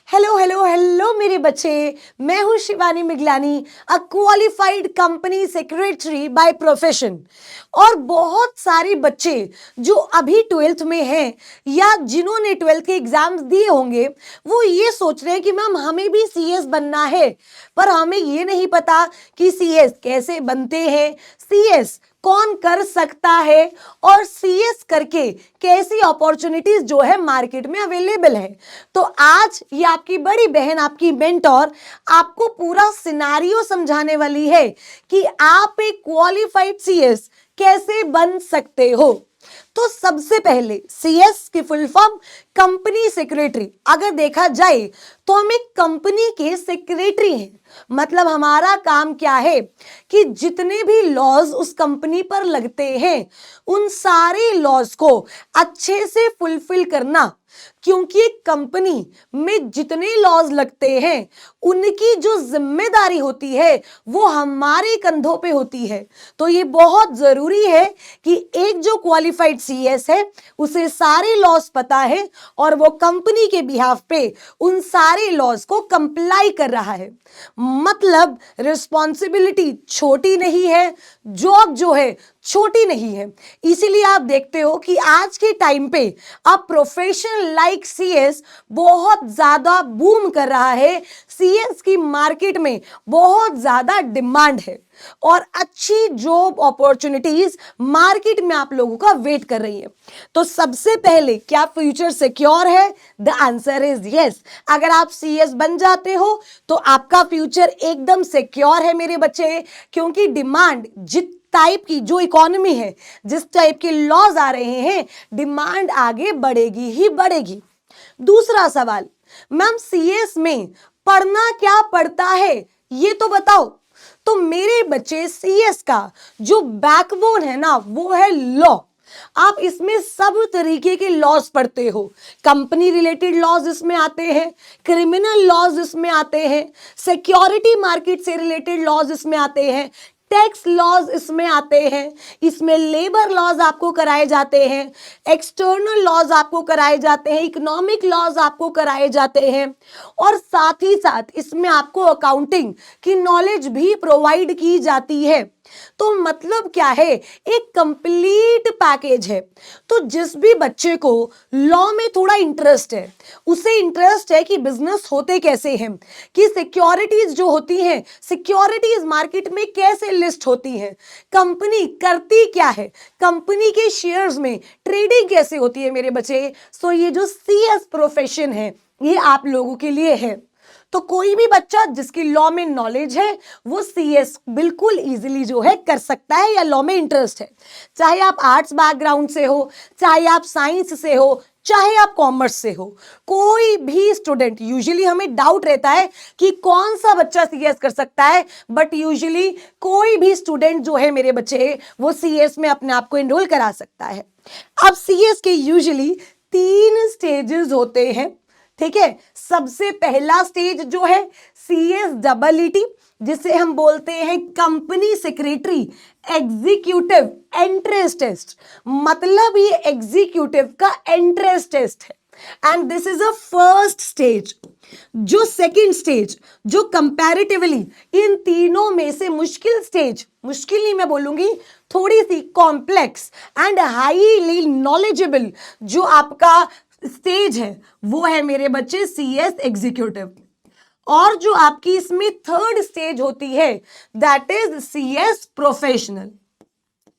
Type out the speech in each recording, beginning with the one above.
Hello hello hello मेरे बच्चे, मैं हूं Shivani Miglani, a qualified company secretary by profession. और बहुत सारे बच्चे जो अभी 12th में हैं या जिन्होंने 12th के एग्जाम्स दिए होंगे, वो ये सोच रहे हैं कि मैम हमें भी सीएस बनना है, पर हमें ये नहीं पता कि सीएस कैसे बनते हैं, सीएस कौन कर सकता है और सीएस करके कैसी अपॉर्चुनिटीज जो है मार्केट में अवेलेबल है। तो आज ये आपकी बड़ी बहन, आपकी मेंटोर आपको पूरा सिनारियो समझाने वाली है कि आप एक क्वालिफाइड सीएस कैसे बन सकते हो। तो सबसे पहले सीएस की फुल फॉर्म कंपनी सेक्रेटरी। अगर देखा जाए तो हम एक कंपनी के सेक्रेटरी हैं। मतलब हमारा काम क्या है कि जितने भी लॉज उस कंपनी पर लगते हैं उन सारे लॉज को अच्छे से फुलफिल करना, क्योंकि एक कंपनी में जितने लॉज लगते हैं उनकी जो जिम्मेदारी होती है वो हमारे कंधों पे होती है। तो ये बहुत जरूरी है कि एक जो क्वालिफाइड सीएस है उसे सारे लॉज पता है और वो कंपनी के बिहाफ पे उन सारे लॉज को कंप्लाई कर रहा है। मतलब रिस्पॉन्सिबिलिटी छोटी नहीं है, जॉब जो है छोटी नहीं है। इसीलिए आप देखते हो कि आज के टाइम पे अब प्रोफेशन लाइक सीएस बहुत ज्यादा बूम कर रहा है। सीएस की मार्केट में बहुत ज्यादा डिमांड है और अच्छी जॉब अपॉर्चुनिटीज मार्केट में आप लोगों का वेट कर रही है। तो सबसे पहले क्या फ्यूचर सिक्योर है? The answer is yes. अगर आप सीएस बन जाते हो तो आपका फ्यूचर एकदम सिक्योर है मेरे बच्चे, क्योंकि डिमांड जित टाइप की जो इकोनॉमी है, जिस टाइप के लॉज आ रहे हैं, डिमांड आगे बढ़ेगी ही बढ़ेगी। दूसरा सवाल, मैम सीएस में पढ़ना क्या पड़ता है ये तो बताओ। तो मेरे बच्चे सीएस का जो बैकबोन है ना वो है लॉ। आप इसमें सब तरीके के लॉज पढ़ते हो। कंपनी रिलेटेड लॉज इसमें आते हैं, क्रिमिनल लॉज इसमें आते हैं, सिक्योरिटी मार्केट से रिलेटेड लॉज इसमें आते हैं, टैक्स लॉज इसमें आते हैं, इसमें लेबर लॉज आपको कराए जाते हैं, एक्सटर्नल लॉज आपको कराए जाते हैं, इकोनॉमिक लॉज आपको कराए जाते हैं, और साथ ही साथ इसमें आपको अकाउंटिंग की नॉलेज भी प्रोवाइड की जाती है। तो मतलब क्या है, एक कंप्लीट पैकेज है। तो जिस भी बच्चे को लॉ में थोड़ा इंटरेस्ट है, उसे इंटरेस्ट है कि बिजनेस होते कैसे हैं, कि सिक्योरिटीज जो होती हैं, सिक्योरिटीज मार्केट में कैसे लिस्ट होती हैं, कंपनी करती क्या है, कंपनी के शेयर्स में ट्रेडिंग कैसे होती है मेरे बच्चे। सो ये जो सीएस प्रोफेशन है ये आप लोगों के लिए है। तो कोई भी बच्चा जिसकी लॉ में नॉलेज है वो सीएस बिल्कुल इजीली जो है कर सकता है, या लॉ में इंटरेस्ट है। चाहे आप आर्ट्स बैकग्राउंड से हो, चाहे आप साइंस से हो, चाहे आप कॉमर्स से हो, कोई भी स्टूडेंट, यूजुअली हमें डाउट रहता है कि कौन सा बच्चा सीएस कर सकता है, बट यूजुअली कोई भी स्टूडेंट जो है मेरे बच्चे वो सीएस में अपने आप को एनरोल करा सकता है। अब सीएस के यूजुअली 3 स्टेजेस होते हैं, ठीक है। सबसे पहला स्टेज जो है CSEET, जिसे हम बोलते हैं company secretary executive entrance test. मतलब ये एग्जीक्यूटिव का एंट्रेंस टेस्ट है and this is a first stage. जो सेकंड स्टेज, जो कंपैरेटिवली इन तीनों में से मुश्किल स्टेज, मुश्किल नहीं मैं बोलूंगी, थोड़ी सी कॉम्प्लेक्स एंड हाईली नॉलेजेबल जो आपका स्टेज है वो है मेरे बच्चे सीएस एग्जीक्यूटिव। और जो आपकी इसमें थर्ड स्टेज होती है that is CS professional.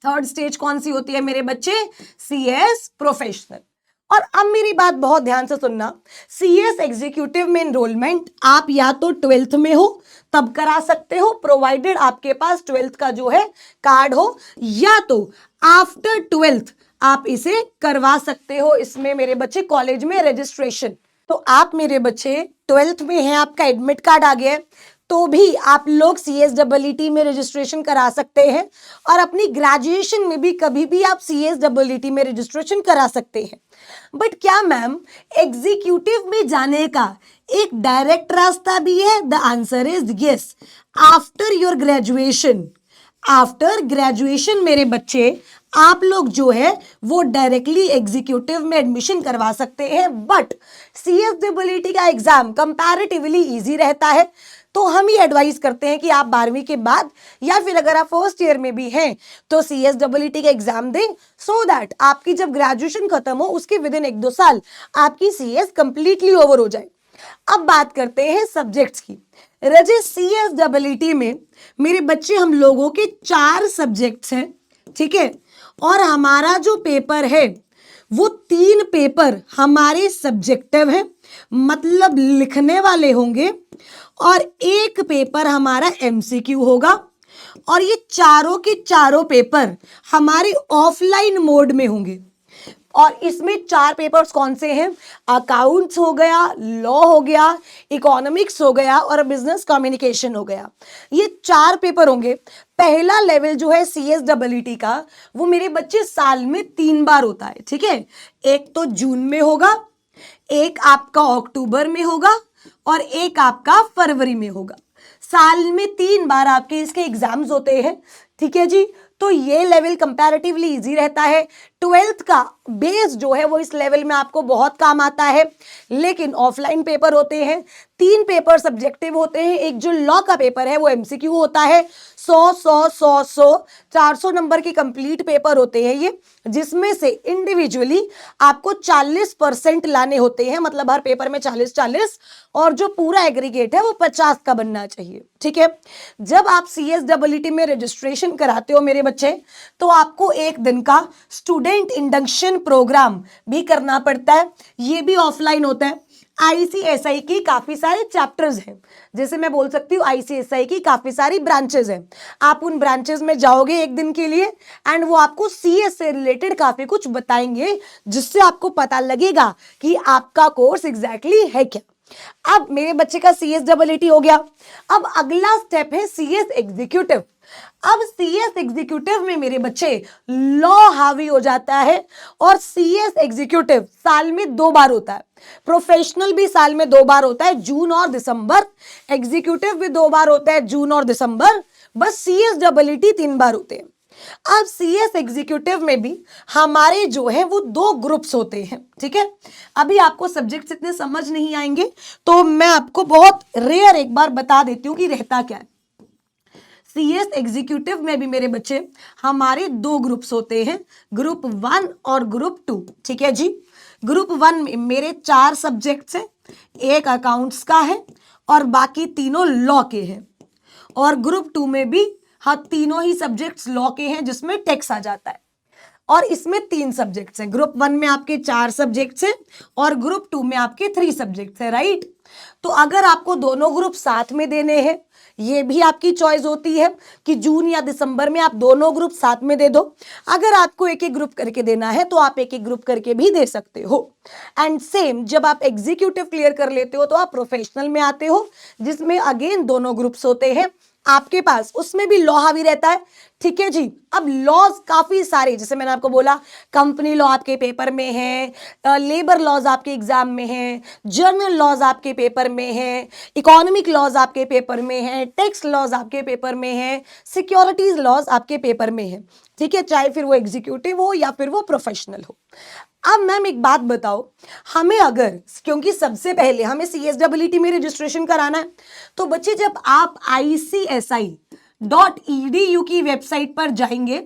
Third stage कौन सी होती है मेरे बच्चे? CS professional. और अब मेरी बात बहुत ध्यान से सुनना, सीएस एग्जीक्यूटिव में एनरोलमेंट आप या तो 12th में हो तब करा सकते हो, प्रोवाइडेड आपके पास 12th का जो है कार्ड हो, या तो आफ्टर 12th आप इसे करवा सकते हो। इसमें मेरे बच्चे कॉलेज में रजिस्ट्रेशन, तो आप मेरे बच्चे 12th में हैं, आपका एडमिट कार्ड आ गया है, तो भी आप लोग CSEET में रजिस्ट्रेशन करा सकते हैं, और अपनी ग्रेजुएशन में भी कभी भी आप CSEET में रजिस्ट्रेशन करा सकते हैं। बट क्या मैम एग्जीक्यूटिव में जाने का एक डायरेक्ट रास्ता भी है? The answer is yes. After your graduation after graduation मेरे बच्चे आप लोग जो है वो डायरेक्टली एग्जीक्यूटिव में एडमिशन करवा सकते हैं, बट CSEET का एग्जाम कंपैरेटिवली इजी रहता है। तो हम ही एडवाइस करते हैं कि आप 12वीं के बाद या फिर अगर आप फर्स्ट ईयर में भी हैं तो CSEET का एग्जाम दें, सो दैट आपकी जब ग्रेजुएशन खत्म हो उसके विद इन 1-2 साल आपकी CS कंप्लीटली ओवर हो जाए। अब बात करते हैं सब्जेक्ट्स की। रजिस CSEET में मेरे बच्चे हम लोगों के 4 सब्जेक्ट्स हैं, ठीक है, और हमारा जो पेपर है वो 3 पेपर हमारे सब्जेक्टिव है, मतलब लिखने वाले होंगे, और 1 पेपर हमारा MCQ होगा। और ये चारों के चारों पेपर हमारे ऑफलाइन मोड में होंगे। और इसमें 4 पेपर्स कौन से हैं? अकाउंट्स हो गया, लॉ हो गया, इकोनॉमिक्स हो गया और बिजनेस कम्युनिकेशन हो गया। ये 4 पेपर होंगे। पहला लेवल जो है CSEET का वो मेरे बच्चे साल में 3 बार होता है, ठीक है। एक तो जून में होगा, एक आपका अक्टूबर में होगा और एक आपका फरवरी में होगा। साल में 3 बार आपके इसके एग्जाम्स होते हैं, ठीक है जी। तो ये लेवल कंपैरेटिवली इजी रहता है। 12th का बेस जो है वो इस लेवल में आपको बहुत काम आता है। लेकिन ऑफलाइन पेपर होते हैं, 3 पेपर सब्जेक्टिव होते हैं। एक जो लॉ का पेपर है वो MCQ होता है, 400 नंबर के कंप्लीट पेपर होते हैं ये, जिसमें से इंडिविजुअली आपको 40% लाने होते हैं, मतलब हर पेपर में 40-40, और जो पूरा एग्रीगेट है वो 50 का बनना चाहिए, ठीक है। जब आप CSEET में रजिस्ट्रेशन कराते हो मेरे बच्चे, तो आपको 1 दिन का स्टूडेंट इंडक्शन प्रोग्राम भी करना पड़ता है, ये भी ऑफलाइन होता है। ICSI की काफी सारे चैप्टर्स हैं, जैसे मैं बोल सकती हूँ ICSI की काफी सारी ब्रांचेस हैं। आप उन ब्रांचेस में जाओगे 1 दिन के लिए एंड वो आपको CS से रिलेटेड काफी कुछ बताएंगे, जिससे आपको पता लगेगा कि आपका कोर्स एग्जैक्टली है क्या। अब मेरे बच्चे का CSEET हो गया। अब अगला स्टेप है CS एग्जीक्यूटिव। अब CS एग्जीक्यूटिव में मेरे बच्चे लॉ हावी हो जाता है, और CS एग्जीक्यूटिव साल में 2 बार होता है। प्रोफेशनल भी साल में 2 बार होता है, जून और दिसंबर। एग्जीक्यूटिव भी 2 बार होता है, जून और दिसंबर। बस CSEET 3 बार होते हैं। अब CS एग्जीक्यूटिव में भी हमारे जो है वो 2 ग्रुप्स होते हैं, ठीक है। अभी आपको सब्जेक्ट्स इतने समझ नहीं आएंगे, तो मैं आपको बहुत रेयर एक बार बता देती हूँ कि रहता क्या है। CS एग्जीक्यूटिव में भी मेरे बच्चे हमारे 2 ग्रुप्स होते हैं, ग्रुप 1 और ग्रुप 2, ठीक है जी। ग्रुप 1 में मेरे 4 सब्जेक्ट्स हैं, एक अकाउंट्स का है और बाकी तीनों लॉ के हैं। और ग्रुप 2 में भी हाँ तीनों ही सब्जेक्ट्स लॉ के हैं, जिसमें टैक्स आ जाता है। और इसमें 3 सब्जेक्ट्स हैं। ग्रुप 1 में आपके 4 सब्जेक्ट्स हैं और ग्रुप 2 में आपके 3 सब्जेक्ट्स हैं, राइट। तो अगर आपको दोनों ग्रुप साथ में देने हैं, ये भी आपकी चॉइस होती है कि जून या दिसंबर में आप दोनों ग्रुप साथ में दे दो। अगर आपको एक एक ग्रुप करके देना है तो आप एक एक ग्रुप करके भी दे सकते हो। एंड सेम जब आप एग्जीक्यूटिव क्लियर कर लेते हो तो आप प्रोफेशनल में आते हो, जिसमें अगेन दोनों ग्रुप्स होते हैं आपके पास, उसमें भी लॉ हावी रहता है, ठीक है जी। अब लॉज काफी सारे, जैसे मैंने आपको बोला कंपनी लॉ आपके पेपर में है, लेबर लॉज आपके एग्जाम में है, जर्नल लॉज आपके पेपर में है, इकोनॉमिक लॉज आपके पेपर में है, टैक्स लॉज आपके पेपर में है, सिक्योरिटीज लॉज आपके पेपर में है, ठीक है, चाहे फिर वो एग्जीक्यूटिव हो या फिर वो प्रोफेशनल हो। अब मैम एक बात बताओ, हमें अगर, क्योंकि सबसे पहले हमें CSEET में रजिस्ट्रेशन कराना है, तो बच्चे जब आप ICSI.edu की वेबसाइट पर जाएंगे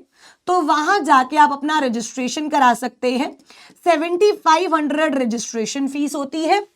तो वहां जाके आप अपना रजिस्ट्रेशन करा सकते हैं। 7500 रजिस्ट्रेशन फीस होती है।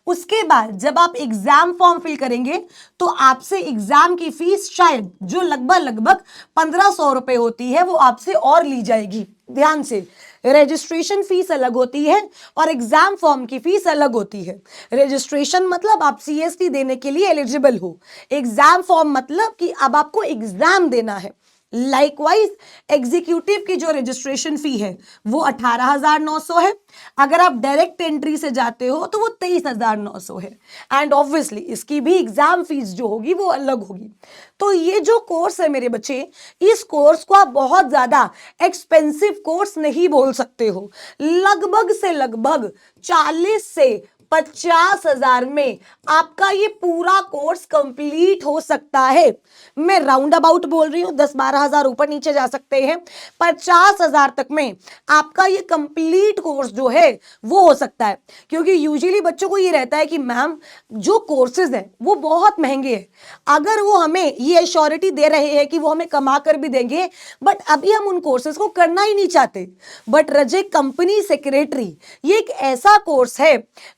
उसके बाद जब आप एग्जाम फॉर्म फिल करेंगे तो आपसे एग्जाम की फीस शायद जो लगभग 1500 रुपए होती है वो आपसे और ली जाएगी। ध्यान से, रजिस्ट्रेशन फीस अलग होती है और एग्जाम फॉर्म की फीस अलग होती है। रजिस्ट्रेशन मतलब आप CST देने के लिए एलिजिबल हो, एग्जाम फॉर्म मतलब कि अब आपको एग्जाम देना है। लाइकवाइज एग्जीक्यूटिव की जो रजिस्ट्रेशन फी है वो 18,900 है। अगर आप डायरेक्ट एंट्री से जाते हो तो वो 23,900 है। एंड ऑब्वियसली इसकी भी एग्जाम फीस जो होगी वो अलग होगी। तो ये जो कोर्स है मेरे बच्चे, इस कोर्स को आप बहुत ज्यादा एक्सपेंसिव कोर्स नहीं बोल सकते हो। लगभग से लगभग 40 से 50,000 में आपका ये पूरा कोर्स कंप्लीट हो सकता है। मैं राउंड अबाउट बोल रही हूं, 10-12 हजार ऊपर नीचे जा सकते हैं। 50,000 तक में आपका ये कंप्लीट कोर्स जो है वो हो सकता है। क्योंकि यूजुअली बच्चों को ये रहता है कि मैम जो कोर्सेज है वो बहुत महंगे हैं, अगर वो हमें ये एश्योरिटी दे रहे हैं कि वो हमें कमा कर भी देंगे, बट अभी हम उन कोर्सेज को करना ही नहीं चाहते। बट रजे कंपनी सेक्रेटरी ये एक ऐसा कोर्स है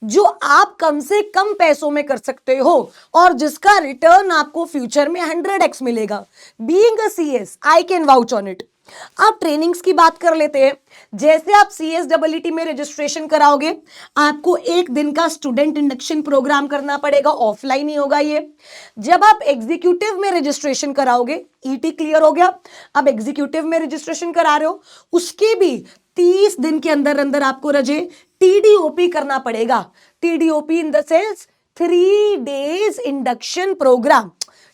जो आप कम से कम पैसों में कर सकते हो और जिसका रिटर्न आपको फ्यूचर में 100x मिलेगा। Being a CS I can vouch on it. अब ट्रेनिंग्स की बात कर लेते हैं। जैसे आप CSEET में रजिस्ट्रेशन कराओगे, आपको एक दिन का स्टूडेंट इंडक्शन प्रोग्राम करना पड़ेगा, ऑफलाइन ही होगा ये। जब आप एग्जीक्यूटिव में रजिस्ट्रेशन कराओगे, ईटी क्लियर हो गया, अब एग्जीक्यूटिव में रजिस्ट्रेशन करा रहे हो, उसके भी 30 दिन के अंदर अंदर आपको रजे TDOP करना पड़ेगा। TDOP in the sense 3 days induction programme.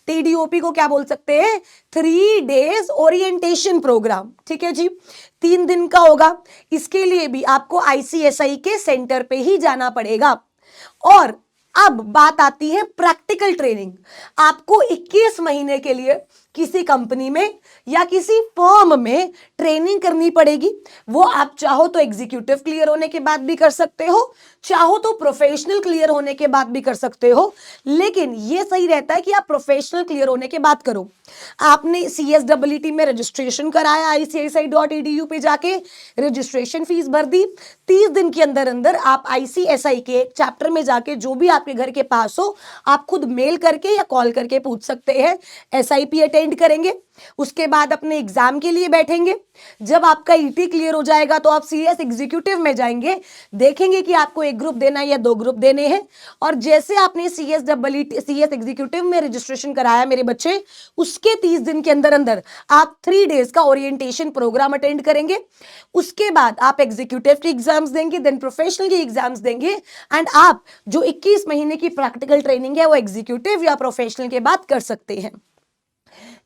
TDOP को क्या बोल सकते हैं? 3 डेज ओरिएंटेशन प्रोग्राम। ठीक है जी, 3 दिन का होगा। इसके लिए भी आपको ICSI के सेंटर पे ही जाना पड़ेगा। और अब बात आती है प्रैक्टिकल ट्रेनिंग। आपको 21 महीने के लिए किसी कंपनी में या किसी फर्म में ट्रेनिंग करनी पड़ेगी। वो आप चाहो तो एग्जीक्यूटिव क्लियर होने के बाद भी कर सकते हो, चाहो तो प्रोफेशनल क्लियर होने के बाद भी कर सकते हो, लेकिन ये सही रहता है कि आप प्रोफेशनल क्लियर होने के बाद करो। आपने CSEET में रजिस्ट्रेशन कराया, ICSI.edu पे जाके रजिस्ट्रेशन फीस भर दी, 30 दिन के अंदर अंदर आप ICSI के एक चैप्टर में जाके जो भी आपके घर के पास हो, आप खुद मेल करके या कॉल करके पूछ सकते हैं। SIP अटेंड करेंगे, उसके बाद अपने एग्जाम के लिए बैठेंगे। जब आपका ईटी क्लियर हो जाएगा तो आप CS एग्जीक्यूटिव में जाएंगे, देखेंगे कि आपको एक ग्रुप देना है या 2 ग्रुप देने हैं। और जैसे आपने CS एग्जीक्यूटिव में रजिस्ट्रेशन कराया मेरे बच्चे, उसके 30 दिन के अंदर अंदर आप 3 डेज का ओरिएंटेशन प्रोग्राम अटेंड करेंगे। उसके बाद आप एग्जीक्यूटिव की एग्जाम्स देंगे, देन प्रोफेशनल की एग्जाम्स देंगे, एंड आप जो 21 महीने की प्रैक्टिकल ट्रेनिंग है वो एग्जीक्यूटिव या प्रोफेशनल के बाद कर सकते हैं।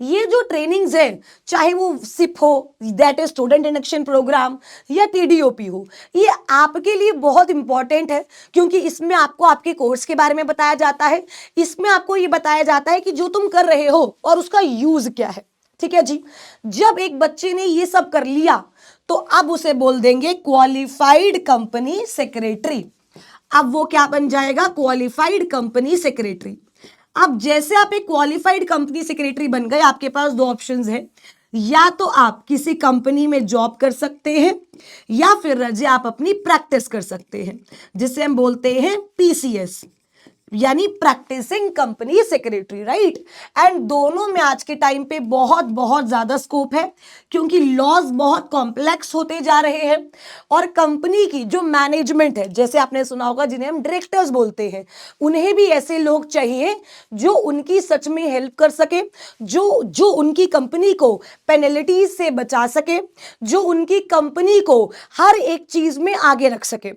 ये जो ट्रेनिंग्स है, चाहे वो SIP हो, that is student induction programme, या TDOP हो, ये आपके लिए बहुत इंपॉर्टेंट है। क्योंकि इसमें आपको आपके कोर्स के बारे में बताया जाता है, इसमें आपको ये बताया जाता है कि जो तुम कर रहे हो और उसका यूज क्या है। ठीक है जी, जब एक बच्चे ने ये सब कर लिया तो अब उसे बोल देंगे क्वालिफाइड कंपनी सेक्रेटरी। अब वो क्या बन जाएगा? Qualified company secretary. अब जैसे आप एक क्वालिफाइड कंपनी सेक्रेटरी बन गए, आपके पास 2 ऑप्शंस हैं। या तो आप किसी कंपनी में जॉब कर सकते हैं, या फिर रजे आप अपनी प्रैक्टिस कर सकते हैं, जिसे हम बोलते हैं PCS, यानी practising company secretary, right. And दोनों में आज के टाइम पे बहुत बहुत ज्यादा स्कोप है, क्योंकि लॉज बहुत कॉम्प्लेक्स होते जा रहे हैं और कंपनी की जो मैनेजमेंट है, जैसे आपने सुना होगा जिन्हें हम डायरेक्टर्स बोलते हैं, उन्हें भी ऐसे लोग चाहिए जो उनकी सच में हेल्प कर सके, जो उनकी कंपनी को पेनल्टीज से बचा सके, जो उनकी कंपनी को हर एक चीज में आगे रख सके।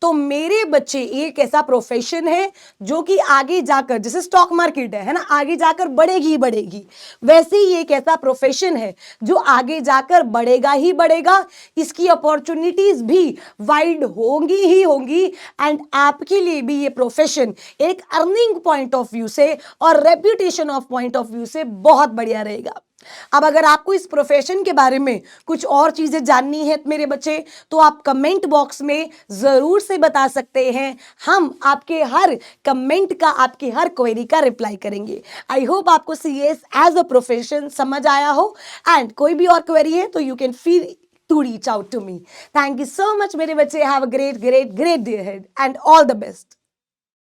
तो मेरे बच्चे एक ऐसा प्रोफेशन है जो कि आगे जाकर, जैसे स्टॉक मार्केट है ना, आगे जाकर बढ़ेगी ही बढ़ेगी, वैसे ही एक ऐसा प्रोफेशन है जो आगे जाकर बढ़ेगा ही बढ़ेगा। इसकी अपॉर्चुनिटीज भी वाइड होंगी ही होंगी, एंड आपके लिए भी ये प्रोफेशन एक अर्निंग पॉइंट ऑफ व्यू से और reputation of point of view से बहुत बढ़िया रहेगा। अब अगर आपको इस प्रोफेशन के बारे में कुछ और चीजें जाननी है मेरे बच्चे, तो आप कमेंट बॉक्स में जरूर से बता सकते हैं। हम आपके हर कमेंट का, आपकी हर क्वेरी का रिप्लाई करेंगे। आई होप आपको CS एज अ प्रोफेशन समझ आया हो, एंड कोई भी और क्वेरी है तो you can feel to reach out to me. Thank you so much मेरे बच्चे। Have a great great great day ahead and all the best.